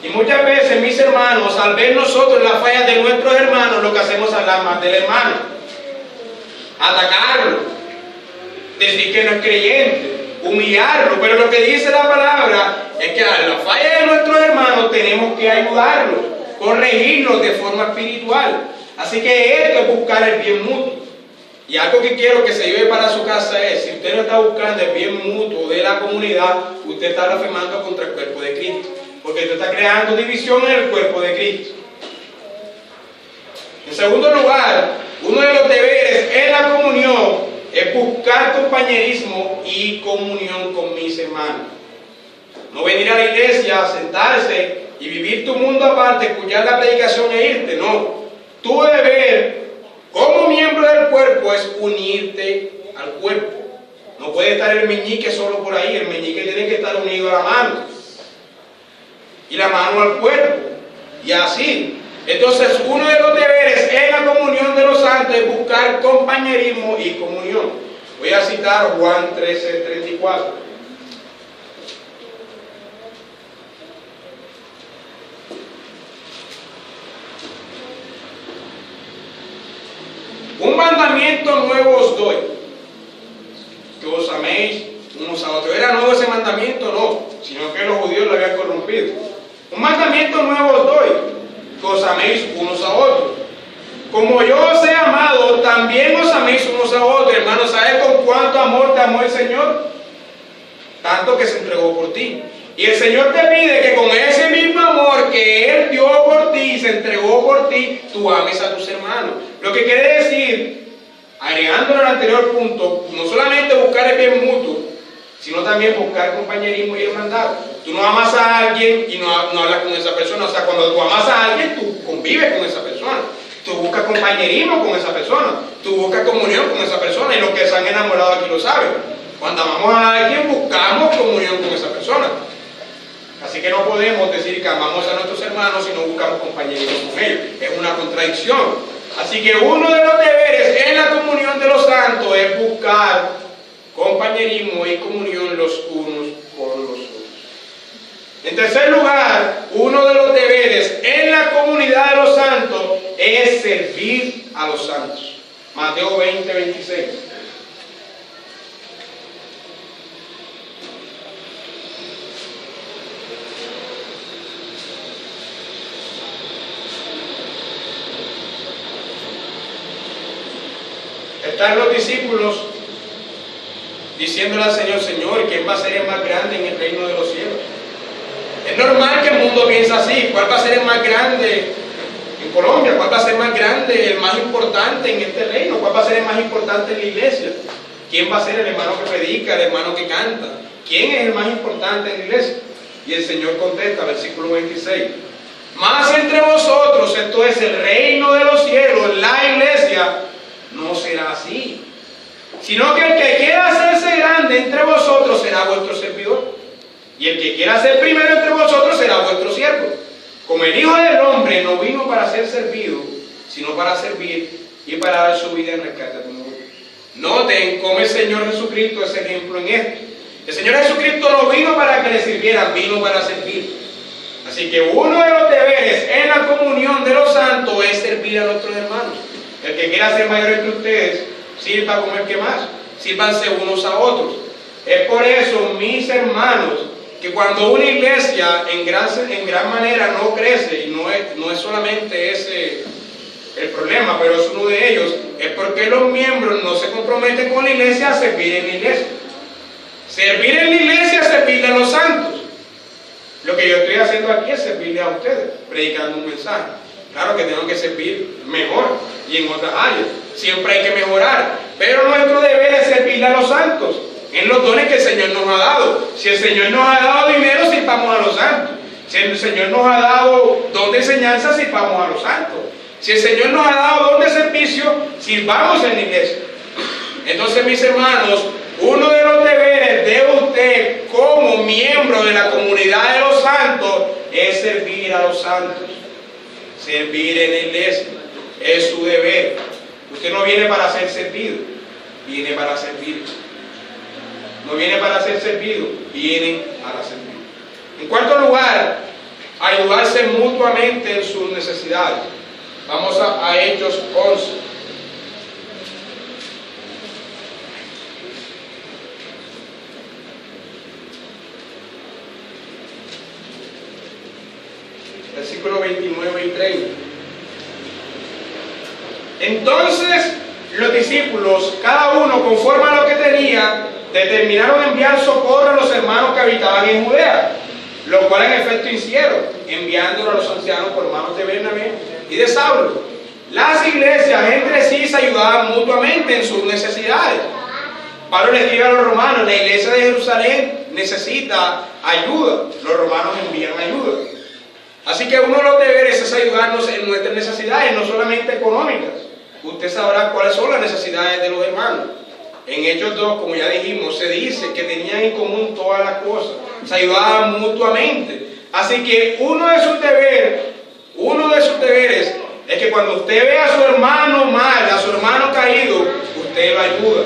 Y muchas veces, mis hermanos, al ver nosotros las fallas de nuestros hermanos, lo que hacemos es hablar más del hermano, atacarlo, decir que no es creyente, humillarlo. Pero lo que dice la palabra es que a las fallas de nuestros hermanos tenemos que ayudarlos, corregirlos de forma espiritual. Así que esto es buscar el bien mutuo. Y algo que quiero que se lleve para su casa es, si usted no está buscando el bien mutuo de la comunidad, usted está blasfemando contra el cuerpo de Cristo, porque usted está creando división en el cuerpo de Cristo. En segundo lugar, uno de los deberes en la comunión es buscar compañerismo y comunión con mis hermanos. No venir a la iglesia, sentarse y vivir tu mundo aparte, escuchar la predicación e irte, no. Tu deber como miembro del cuerpo es unirte al cuerpo. No puede estar el meñique solo por ahí, el meñique tiene que estar unido a la mano y la mano al cuerpo, y así. Entonces, uno de los deberes en la comunión de los santos es buscar compañerismo y comunión. Voy a citar Juan 13:34. Un mandamiento nuevo os doy, que os améis unos a otros. ¿Era nuevo ese mandamiento? No, sino que los judíos lo habían corrompido. Un mandamiento nuevo os doy, que os améis unos a otros. Como yo os he amado, también os améis unos a otros. Hermanos, ¿sabes con cuánto amor te amó el Señor? Tanto que se entregó por ti. Y el Señor te pide que con ese mismo amor que Él dio por ti y se entregó por ti, tú ames a tus hermanos. Lo que quiere decir, agregándolo al anterior punto, no solamente buscar el bien mutuo, sino también buscar compañerismo y hermandad. Tú no amas a alguien y no hablas con esa persona. O sea, cuando tú amas a alguien, tú convives con esa persona. Tú buscas compañerismo con esa persona. Tú buscas comunión con esa persona. Y los que se han enamorado aquí lo saben. Cuando amamos a alguien, buscamos comunión con esa persona. Así que no podemos decir que amamos a nuestros hermanos si no buscamos compañerismo con ellos. Es una contradicción. Así que uno de los deberes en la comunión de los santos es buscar compañerismo y comunión los unos con los otros. En tercer lugar, uno de los deberes en la comunidad de los santos es servir a los santos. Mateo 20:26. Están los discípulos diciéndole al Señor, Señor, ¿quién va a ser el más grande en el reino de los cielos? Es normal que el mundo piense así. ¿Cuál va a ser el más grande en Colombia? ¿Cuál va a ser más grande, el más importante en este reino? ¿Cuál va a ser el más importante en la iglesia? ¿Quién va a ser el hermano que predica, el hermano que canta? ¿Quién es el más importante en la iglesia? Y el Señor contesta, versículo 26. Más entre vosotros, esto es el reino de los cielos, la iglesia, no será así, sino que el que quiera hacerse grande entre vosotros será vuestro servidor, y el que quiera ser primero entre vosotros será vuestro siervo. Como el Hijo del Hombre no vino para ser servido, sino para servir y para dar su vida en rescate de mundo. Noten cómo el Señor Jesucristo es ejemplo en esto. El Señor Jesucristo no vino para que le sirvieran, vino para servir. Así que uno de los deberes en la comunión de los santos es servir a nuestros hermanos. El que quiera ser mayor entre ustedes, sirva como el que más. Sírvanse unos a otros. Es por eso, mis hermanos, que cuando una iglesia en gran manera no crece, y no es solamente ese el problema, pero es uno de ellos, es porque los miembros no se comprometen con la iglesia a servir en la iglesia. Servir en la iglesia es servirle a los santos. Lo que yo estoy haciendo aquí es servirle a ustedes, predicando un mensaje. Claro que tengo que servir mejor y en otras áreas. Siempre hay que mejorar. Pero nuestro deber es servirle a los santos en los dones que el Señor nos ha dado. Si el Señor nos ha dado dinero, sirvamos a los santos. Si el Señor nos ha dado don de enseñanza, sirvamos a los santos. Si el Señor nos ha dado don de servicio, sirvamos en la iglesia. Entonces, mis hermanos, uno de los deberes de usted como miembro de la comunidad de los santos es servir a los santos. Servir en la iglesia es su deber. Usted no viene para ser servido, viene para servir. No viene para ser servido, viene para servir. En cuarto lugar, ayudarse mutuamente en sus necesidades. Vamos a Hechos 11. Versículos 29 y 30. Entonces los discípulos, cada uno conforme a lo que tenía, determinaron enviar socorro a los hermanos que habitaban en Judea, lo cual en efecto hicieron, enviándolo a los ancianos por manos de Bernabé y de Saulo. Las iglesias entre sí se ayudaban mutuamente en sus necesidades. Pablo le escribe a los romanos: la iglesia de Jerusalén necesita ayuda, los romanos envían ayuda. Así que uno de los deberes es ayudarnos en nuestras necesidades, no solamente económicas. Usted sabrá cuáles son las necesidades de los hermanos. En Hechos 2, como ya dijimos, se dice que tenían en común todas las cosas, se ayudaban mutuamente. Así que uno de sus deberes es que cuando usted ve a su hermano mal, a su hermano caído, usted lo ayuda.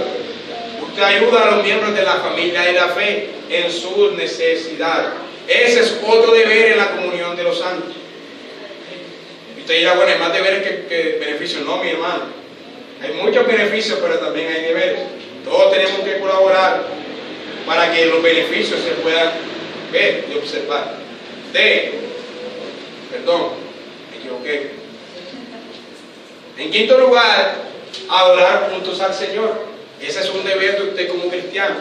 Usted ayuda a los miembros de la familia de la fe en sus necesidades. Ese es otro deber en la comunión de los santos. Y usted dirá: bueno, hay más deberes que beneficios. No, mi hermano. Hay muchos beneficios, pero también hay deberes. Todos tenemos que colaborar para que los beneficios se puedan ver y observar. Perdón, me equivoqué. En quinto lugar, adorar juntos al Señor. Ese es un deber de usted como cristiano.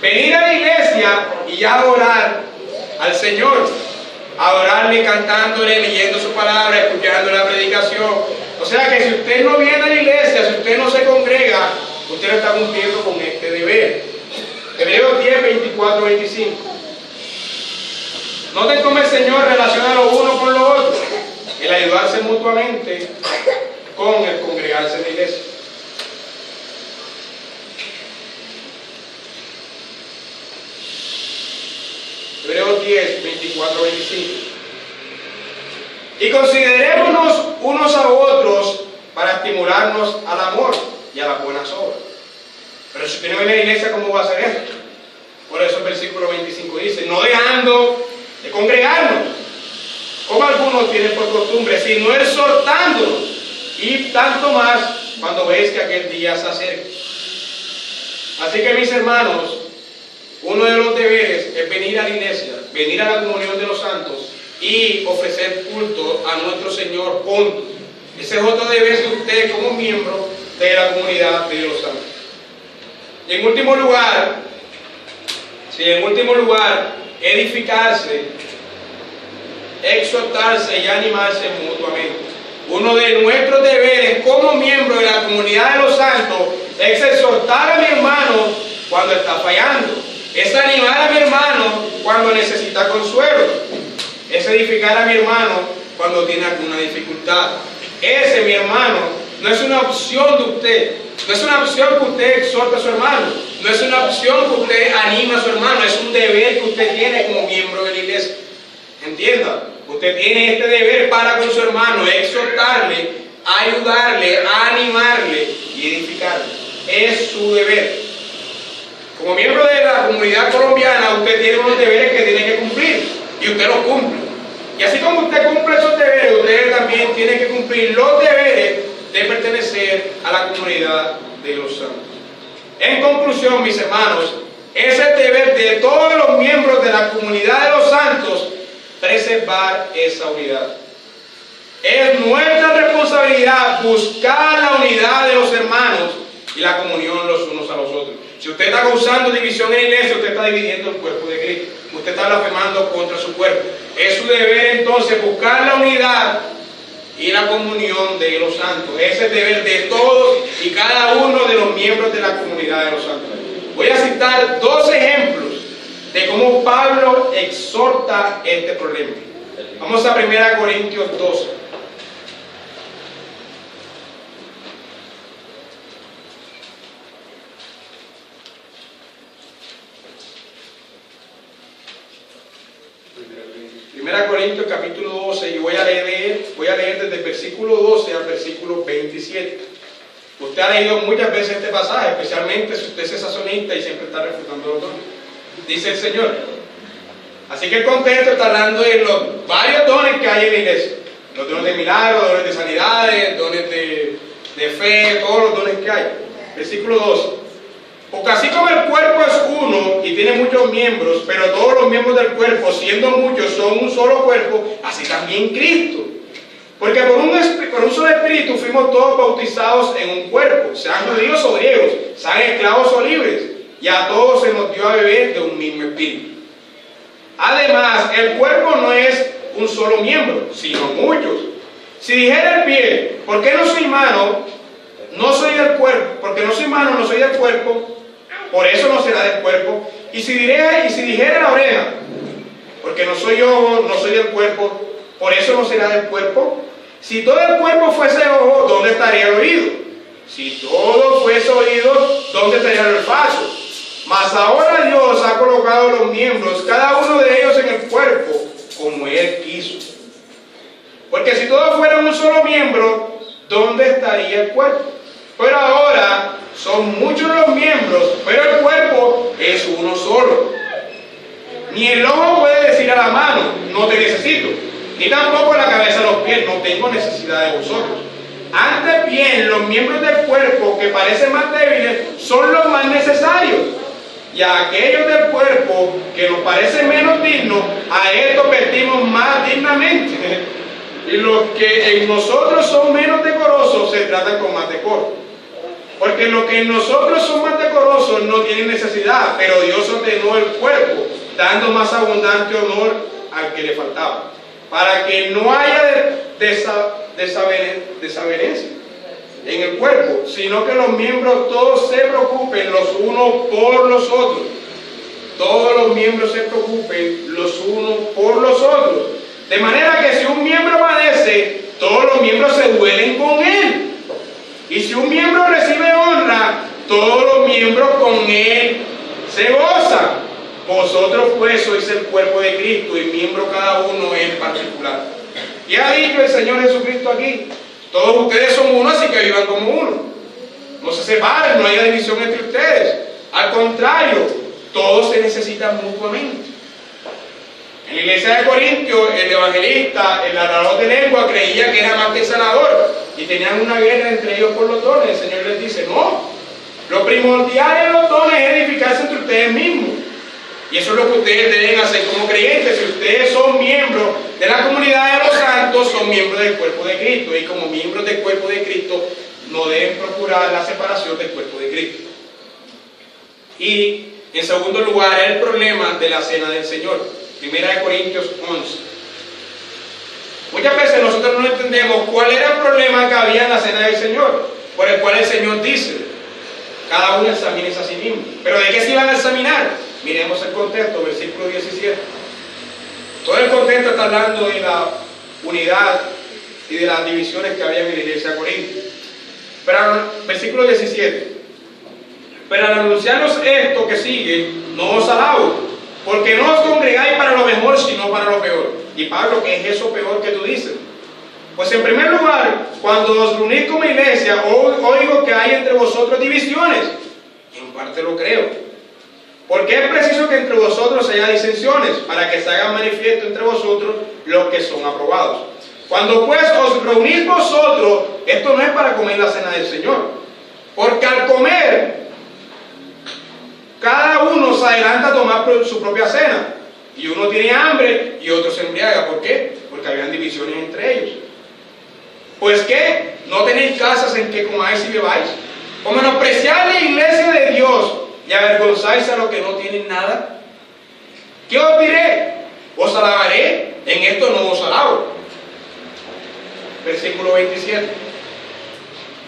Venir a la iglesia y adorar al Señor. Adorarle cantándole, leyendo su palabra, escuchando la predicación. O sea que si usted no viene a la iglesia, si usted no se congrega, usted no está cumpliendo con este deber. Hebreos 10, 24, 25. Noten cómo el Señor relaciona lo uno con lo otro. El ayudarse mutuamente con el congregarse en la iglesia. Hebreos 10, 24, 25. Y considerémonos unos a otros para estimularnos al amor y a las buenas obras. Pero si usted no viene a la iglesia, ¿cómo va a hacer esto? Por eso el versículo 25 dice: no dejando de congregarnos, como algunos tienen por costumbre, sino exhortándonos, y tanto más cuando veis que aquel día se acerca. Así que, mis hermanos, uno de los deberes es venir a la iglesia, venir a la comunión de los santos y ofrecer culto a nuestro Señor juntos. Ese es otro deber de usted como miembro de la comunidad de los santos. Y en último lugar, edificarse, exhortarse y animarse mutuamente. Uno de nuestros deberes como miembro de la comunidad de los santos es exhortar a mi hermano cuando está fallando, es animar a mi hermano cuando necesita consuelo, es edificar a mi hermano cuando tiene alguna dificultad. Ese, mi hermano, no es una opción de usted, no es una opción que usted exhorte a su hermano, no es una opción que usted anima a su hermano, es un deber que usted tiene como miembro de la iglesia. ¿Entienda? Usted tiene este deber para con su hermano, exhortarle, ayudarle, animarle y edificarle. Es su deber. Como miembro de la comunidad colombiana, usted tiene unos deberes que tiene que cumplir y usted los cumple. Y así como usted cumple esos deberes, usted también tiene que cumplir los deberes de pertenecer a la comunidad de los santos. En conclusión, mis hermanos, es el deber de todos los miembros de la comunidad de los santos preservar esa unidad. Es nuestra responsabilidad buscar la unidad de los hermanos y la comunión los unos a los otros. Si usted está causando división en la iglesia, usted está dividiendo el cuerpo de Cristo. Usted está blasfemando contra su cuerpo. Es su deber entonces buscar la unidad y la comunión de los santos. Ese es el deber de todos y cada uno de los miembros de la comunidad de los santos. Voy a citar dos ejemplos de cómo Pablo exhorta este problema. Vamos a 1 Corintios 12. Primera Corintios capítulo 12, y voy a leer desde el versículo 12 al versículo 27. Usted ha leído muchas veces este pasaje, especialmente si usted es sazonista y siempre está refutando los dones. Dice el Señor. Así que el contexto está hablando de los varios dones que hay en la iglesia. Los dones de milagros, dones de sanidades, dones de fe, todos los dones que hay. Versículo 12. Porque así como el cuerpo es uno y tiene muchos miembros, pero todos los miembros del cuerpo, siendo muchos, son un solo cuerpo, así también Cristo. Porque por un solo espíritu fuimos todos bautizados en un cuerpo, sean judíos o griegos, sean esclavos o libres, y a todos se nos dio a beber de un mismo espíritu. Además, el cuerpo no es un solo miembro, sino muchos. Si dijera el pie, ¿por qué no soy mano? No soy del cuerpo, porque no soy mano, no soy del cuerpo, por eso no será del cuerpo. Y si dijera la oreja, porque no soy yo, no soy del cuerpo, por eso no será del cuerpo. Si todo el cuerpo fuese ojo, ¿dónde estaría el oído? Si todo fuese oído, ¿dónde estaría el olfato? Mas ahora Dios ha colocado los miembros, cada uno de ellos en el cuerpo, como Él quiso. Porque si todos fueran un solo miembro, ¿dónde estaría el cuerpo? Pero ahora son muchos los miembros, pero el cuerpo es uno solo. Ni el ojo puede decir a la mano, no te necesito, ni tampoco la cabeza a los pies, no tengo necesidad de vosotros. Antes bien, los miembros del cuerpo que parecen más débiles son los más necesarios. Y a aquellos del cuerpo que nos parecen menos dignos, a estos vestimos más dignamente. Y los que en nosotros son menos decorosos se tratan con más decoro. Porque los que en nosotros son más decorosos no tienen necesidad, pero Dios ordenó el cuerpo, dando más abundante honor al que le faltaba, para que no haya desavenencia en el cuerpo, sino que los miembros todos se preocupen los unos por los otros. Todos los miembros se preocupen los unos por los otros. De manera que si un miembro padece, todos los miembros se duelen con él. Y si un miembro recibe honra, todos los miembros con él se gozan. Vosotros pues sois el cuerpo de Cristo y miembro cada uno en particular. Y ha dicho el Señor Jesucristo aquí: todos ustedes son uno, así que vivan como uno. No se separen, no haya división entre ustedes. Al contrario, todos se necesitan mutuamente. En la iglesia de Corintios, el evangelista, el hablador de lengua, creía que era más que sanador y tenían una guerra entre ellos por los dones. El Señor les dice: no, lo primordial en los dones es edificarse entre ustedes mismos. Y eso es lo que ustedes deben hacer como creyentes. Si ustedes son miembros de la comunidad de los santos, son miembros del cuerpo de Cristo. Y como miembros del cuerpo de Cristo, no deben procurar la separación del cuerpo de Cristo. Y en segundo lugar, el problema de la cena del Señor. 1 Corintios 11. Muchas veces nosotros no entendemos cuál era el problema que había en la cena del Señor, por el cual el Señor dice: cada uno examínese a sí mismo. ¿Pero de qué se iban a examinar? Miremos el contexto, versículo 17. Todo el contexto está hablando de la unidad y de las divisiones que había en la iglesia de Corinto. Pero versículo 17. Pero al anunciaros esto que sigue, no os alabo, porque no os congregáis para lo mejor, sino para lo peor. Y Pablo, ¿qué es eso peor que tú dices? Pues en primer lugar, cuando os reunís como iglesia, oigo que hay entre vosotros divisiones. En parte lo creo. Porque es preciso que entre vosotros haya disensiones, para que se hagan manifiesto entre vosotros los que son aprobados. Cuando pues os reunís vosotros, esto no es para comer la cena del Señor. Porque al comer, cada uno se adelanta a tomar su propia cena. Y uno tiene hambre y otro se embriaga. ¿Por qué? Porque habían divisiones entre ellos. Pues ¿qué? ¿No tenéis casas en que comáis y bebáis? ¿O menospreciáis la iglesia de Dios y avergonzáis a los que no tienen nada? ¿Qué os diré? ¿Os alabaré? En esto no os alabo. Versículo 27.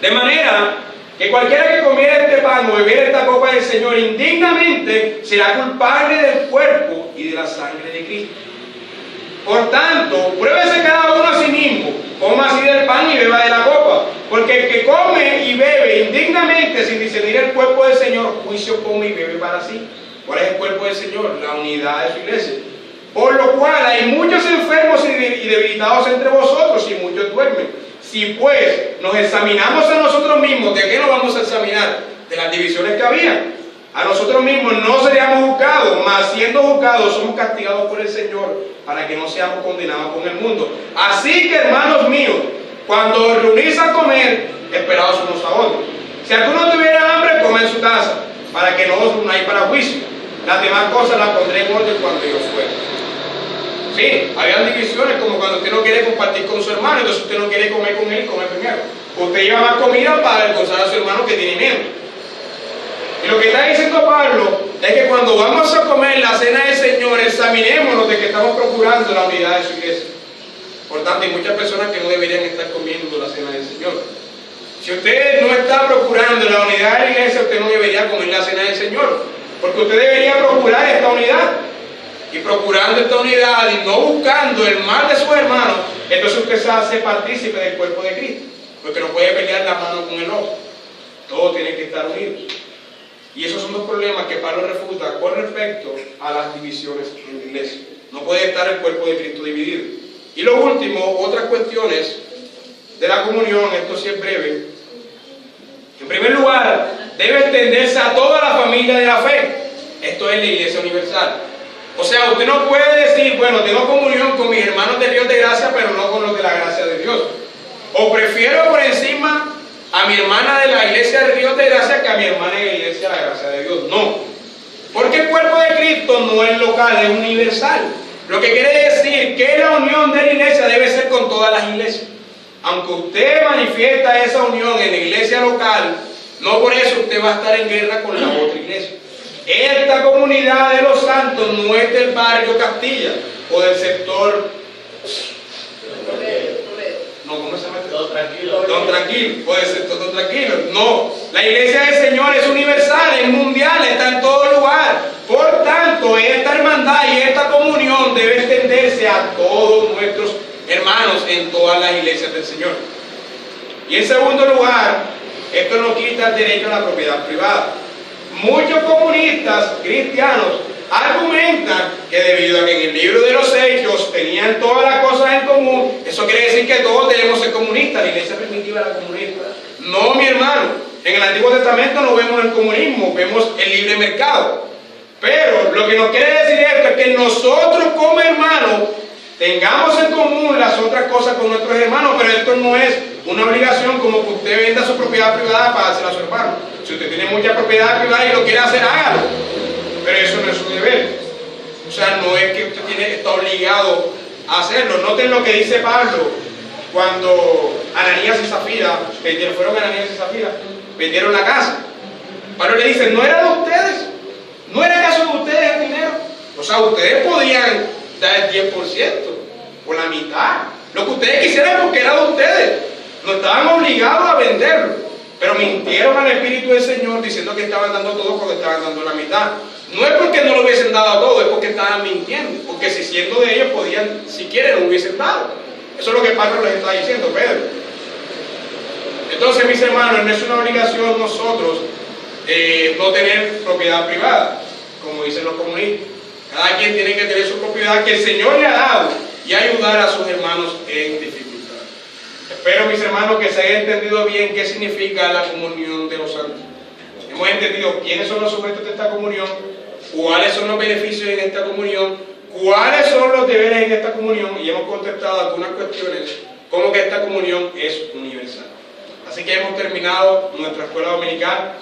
De manera que cualquiera que comiera este pan o bebiera esta copa del Señor indignamente será culpable del cuerpo y de la sangre de Cristo. Por tanto, pruébese cada uno a sí mismo, coma así del pan y beba de la copa, porque el que come y bebe indignamente sin discernir el cuerpo del Señor, juicio come y bebe para sí. ¿Cuál es el cuerpo del Señor? La unidad de su iglesia. Por lo cual hay muchos enfermos y debilitados entre vosotros y muchos duermen. Si pues nos examinamos a nosotros mismos, ¿de qué nos vamos a examinar? De las divisiones que había. A nosotros mismos no seríamos juzgados, mas siendo juzgados somos castigados por el Señor, para que no seamos condenados con el mundo. Así que, hermanos míos, cuando os reunís a comer, esperaos unos a otros. Si alguno tuviera hambre, come en su casa, para que no os unáis para juicio. Las demás cosas las pondré en orden cuando yo fuera. Sí, habían divisiones, como cuando usted no quiere compartir con su hermano, entonces usted no quiere comer con él, come primero. Usted lleva más comida para avergonzar a su hermano que tiene menos. Y lo que está diciendo Pablo es que cuando vamos a comer la cena del Señor, examinémonos de que estamos procurando la unidad de su iglesia. Por tanto, hay muchas personas que no deberían estar comiendo la cena del Señor. Si usted no está procurando la unidad de la iglesia, usted no debería comer la cena del Señor, porque usted debería procurar esta unidad. Y procurando esta unidad y no buscando el mal de sus hermanos, entonces usted se hace partícipe del cuerpo de Cristo, porque no puede pelear la mano con el ojo. Todos tienen que estar unidos. Y esos son dos problemas que Pablo refuta con respecto a las divisiones en la iglesia. No puede estar el cuerpo de Cristo dividido. Y lo último, otras cuestiones de la comunión, esto sí es breve. En primer lugar, debe extenderse a toda la familia de la fe. Esto es la iglesia universal. O sea, usted no puede decir, bueno, tengo comunión con mis hermanos de Ríos de Gracia, pero no con los de la gracia de Dios. O prefiero por encima a mi hermana de la iglesia de Ríos de Gracia que a mi hermana de la iglesia de la gracia de Dios. No. Porque el cuerpo de Cristo no es local, es universal. Lo que quiere decir que la unión de la iglesia debe ser con todas las iglesias. Aunque usted manifiesta esa unión en la iglesia local, no por eso usted va a estar en guerra con la otra iglesia. Esta comunidad de los santos no es del barrio Castilla o del sector... No, ¿cómo se llama? Don Tranquilo. Don Tranquilo, puede ser Don Tranquilo. No, la iglesia del Señor es universal, es mundial, está en todo lugar. Por tanto, esta hermandad y esta comunión debe extenderse a todos nuestros hermanos en todas las iglesias del Señor. Y en segundo lugar, esto no quita el derecho a la propiedad privada. Muchos comunistas cristianos argumentan que debido a que en el libro de los Hechos tenían todas las cosas en común, eso quiere decir que todos debemos ser comunistas. La iglesia primitiva era comunista. No, mi hermano. En el Antiguo Testamento no vemos el comunismo, vemos el libre mercado. Pero lo que nos quiere decir esto es que nosotros como hermanos tengamos en común las otras cosas con nuestros hermanos, pero esto no es una obligación como que usted venda su propiedad privada para dársela a su hermano. Si usted tiene mucha propiedad privada y lo quiere hacer, hágalo. Pero eso no es su deber. O sea, no es que usted está obligado a hacerlo. Noten lo que dice Pablo cuando Ananías y Zafira fueron Ananías y Zafira, vendieron la casa. Pablo le dice, ¿no era de ustedes? ¿No era caso de ustedes el dinero? O sea, ustedes podían dar el 10% o la mitad, lo que ustedes quisieran, porque era de ustedes. No estaban obligados a venderlo, pero mintieron al Espíritu del Señor diciendo que estaban dando todo porque estaban dando la mitad. No es porque no lo hubiesen dado todo, es porque estaban mintiendo, porque si siendo de ellos podían, si quieren, lo hubiesen dado. Eso es lo que Pablo les está diciendo, Pedro. Entonces, mis hermanos, no es una obligación nosotros no tener propiedad privada, como dicen los comunistas. Cada quien tiene que tener su propiedad que el Señor le ha dado y ayudar a sus hermanos en dificultad. Espero, mis hermanos, que se haya entendido bien qué significa la comunión de los santos. Hemos entendido quiénes son los sujetos de esta comunión, cuáles son los beneficios en esta comunión, cuáles son los deberes en esta comunión, y hemos contestado algunas cuestiones como que esta comunión es universal. Así que hemos terminado nuestra escuela dominical.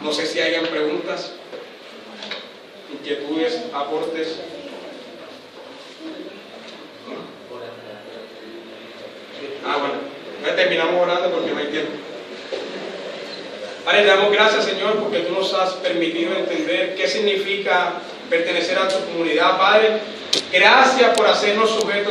No sé si hayan preguntas, inquietudes, aportes. Bueno, ya terminamos orando porque no hay tiempo. Padre, te damos gracias, Señor, porque tú nos has permitido entender qué significa pertenecer a tu comunidad, Padre. Gracias por hacernos sujetos